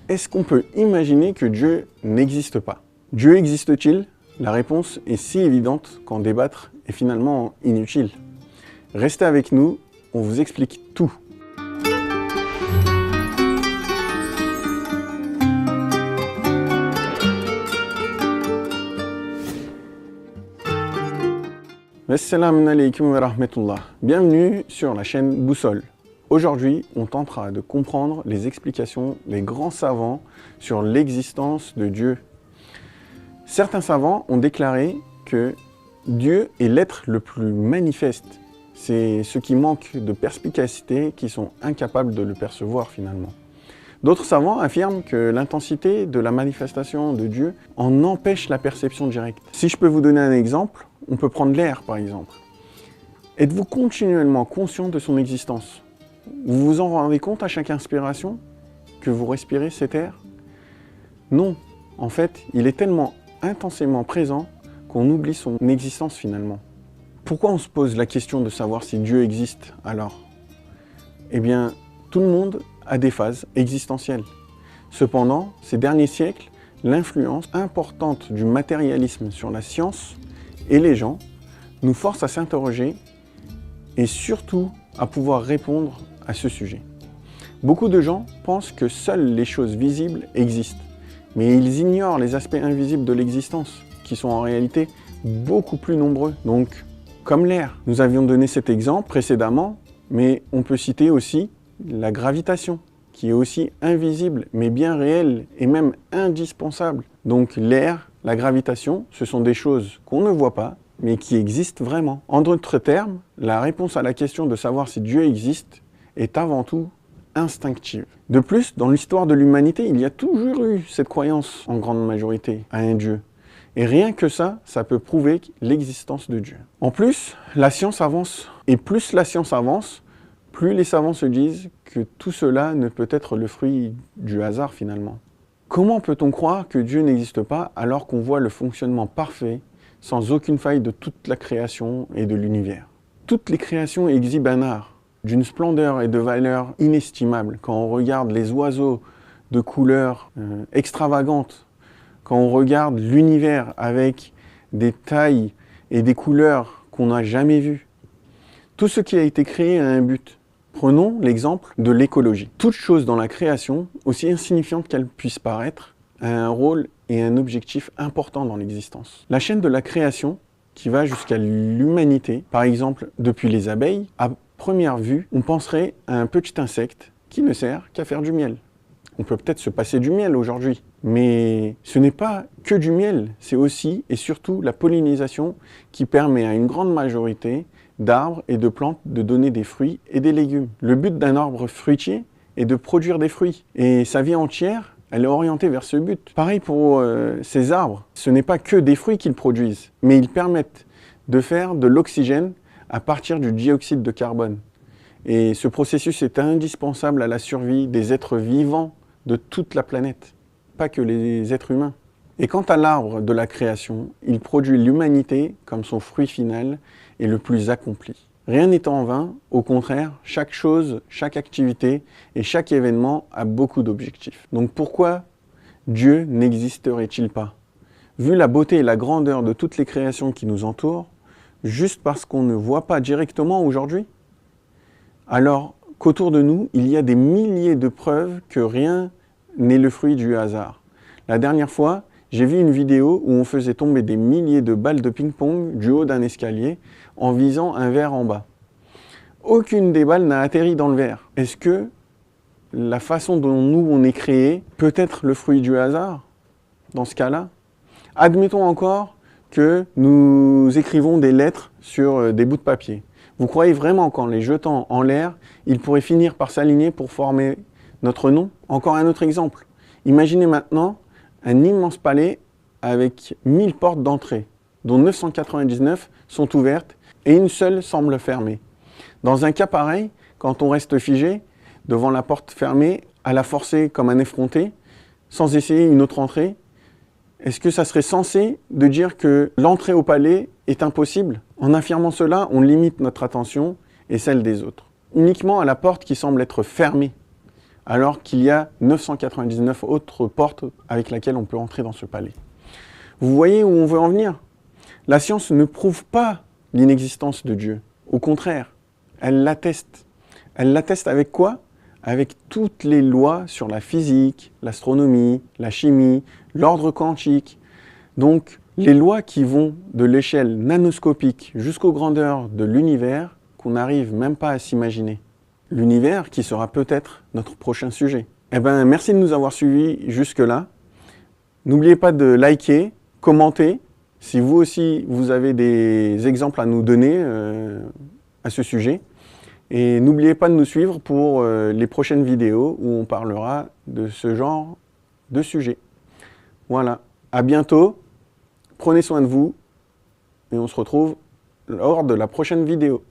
Est-ce qu'on peut imaginer que Dieu n'existe pas? Dieu existe-t-il? La réponse est si évidente qu'en débattre est finalement inutile. Restez avec nous, on vous explique tout. Assalamu alaikum wa rahmatullah. Bienvenue sur la chaîne Boussole. Aujourd'hui, on tentera de comprendre les explications des grands savants sur l'existence de Dieu. Certains savants ont déclaré que Dieu est l'être le plus manifeste. C'est ceux qui manquent de perspicacité qui sont incapables de le percevoir finalement. D'autres savants affirment que l'intensité de la manifestation de Dieu en empêche la perception directe. Si je peux vous donner un exemple, on peut prendre l'air par exemple. Êtes-vous continuellement conscient de son existence? Vous vous en rendez compte à chaque inspiration que vous respirez cet air? Non, en fait, il est tellement intensément présent qu'on oublie son existence finalement. Pourquoi on se pose la question de savoir si Dieu existe alors? Eh bien, tout le monde a des phases existentielles. Cependant, ces derniers siècles, l'influence importante du matérialisme sur la science et les gens nous force à s'interroger et surtout à pouvoir répondre à ce sujet. Beaucoup de gens pensent que seules les choses visibles existent, mais ils ignorent les aspects invisibles de l'existence, qui sont en réalité beaucoup plus nombreux. Donc, comme l'air, nous avions donné cet exemple précédemment, mais on peut citer aussi la gravitation, qui est aussi invisible, mais bien réelle et même indispensable. Donc l'air, la gravitation, ce sont des choses qu'on ne voit pas, mais qui existent vraiment. En d'autres termes, la réponse à la question de savoir si Dieu existe est avant tout instinctive. De plus, dans l'histoire de l'humanité, il y a toujours eu cette croyance, en grande majorité, à un Dieu. Et rien que ça peut prouver l'existence de Dieu. En plus, la science avance. Et plus la science avance, plus les savants se disent que tout cela ne peut être le fruit du hasard finalement. Comment peut-on croire que Dieu n'existe pas alors qu'on voit le fonctionnement parfait, sans aucune faille de toute la création et de l'univers? Toutes les créations exhibent un art, d'une splendeur et de valeur inestimables. Quand on regarde les oiseaux de couleurs extravagantes, quand on regarde l'univers avec des tailles et des couleurs qu'on n'a jamais vues. Tout ce qui a été créé a un but. Prenons l'exemple de l'écologie. Toute chose dans la création, aussi insignifiante qu'elle puisse paraître, a un rôle et un objectif important dans l'existence. La chaîne de la création, qui va jusqu'à l'humanité, par exemple depuis les abeilles, à première vue, on penserait à un petit insecte qui ne sert qu'à faire du miel. On peut peut-être se passer du miel aujourd'hui, mais ce n'est pas que du miel, c'est aussi et surtout la pollinisation qui permet à une grande majorité d'arbres et de plantes de donner des fruits et des légumes. Le but d'un arbre fruitier est de produire des fruits, et sa vie entière, elle est orientée vers ce but. Pareil pour ces arbres, ce n'est pas que des fruits qu'ils produisent, mais ils permettent de faire de l'oxygène à partir du dioxyde de carbone. Et ce processus est indispensable à la survie des êtres vivants de toute la planète, pas que les êtres humains. Et quant à l'arbre de la création, il produit l'humanité comme son fruit final et le plus accompli. Rien n'est en vain, au contraire, chaque chose, chaque activité et chaque événement a beaucoup d'objectifs. Donc pourquoi Dieu n'existerait-il pas? Vu la beauté et la grandeur de toutes les créations qui nous entourent, juste parce qu'on ne voit pas directement aujourd'hui? Alors qu'autour de nous, il y a des milliers de preuves que rien n'est le fruit du hasard. La dernière fois, j'ai vu une vidéo où on faisait tomber des milliers de balles de ping-pong du haut d'un escalier en visant un verre en bas. Aucune des balles n'a atterri dans le verre. Est-ce que la façon dont nous on est créé peut être le fruit du hasard dans ce cas-là? Admettons encore que nous écrivons des lettres sur des bouts de papier. Vous croyez vraiment qu'en les jetant en l'air, ils pourraient finir par s'aligner pour former notre nom? Encore un autre exemple. Imaginez maintenant un immense palais avec 1000 portes d'entrée, dont 999 sont ouvertes et une seule semble fermée. Dans un cas pareil, quand on reste figé devant la porte fermée, à la forcer comme un effronté, sans essayer une autre entrée, est-ce que ça serait sensé de dire que l'entrée au palais est impossible? En affirmant cela, on limite notre attention et celle des autres, uniquement à la porte qui semble être fermée. alors qu'il y a 999 autres portes avec lesquelles on peut entrer dans ce palais. Vous voyez où on veut en venir? La science ne prouve pas l'inexistence de Dieu. Au contraire, elle l'atteste. Elle l'atteste avec quoi? Avec toutes les lois sur la physique, l'astronomie, la chimie, l'ordre quantique. Donc, les lois qui vont de l'échelle nanoscopique jusqu'aux grandeurs de l'univers qu'on n'arrive même pas à s'imaginer. L'univers qui sera peut-être notre prochain sujet. Eh bien, merci de nous avoir suivis jusque-là. N'oubliez pas de liker, commenter. Si vous aussi, vous avez des exemples à nous donner à ce sujet. Et n'oubliez pas de nous suivre pour les prochaines vidéos où on parlera de ce genre de sujet. Voilà, à bientôt, prenez soin de vous et on se retrouve lors de la prochaine vidéo.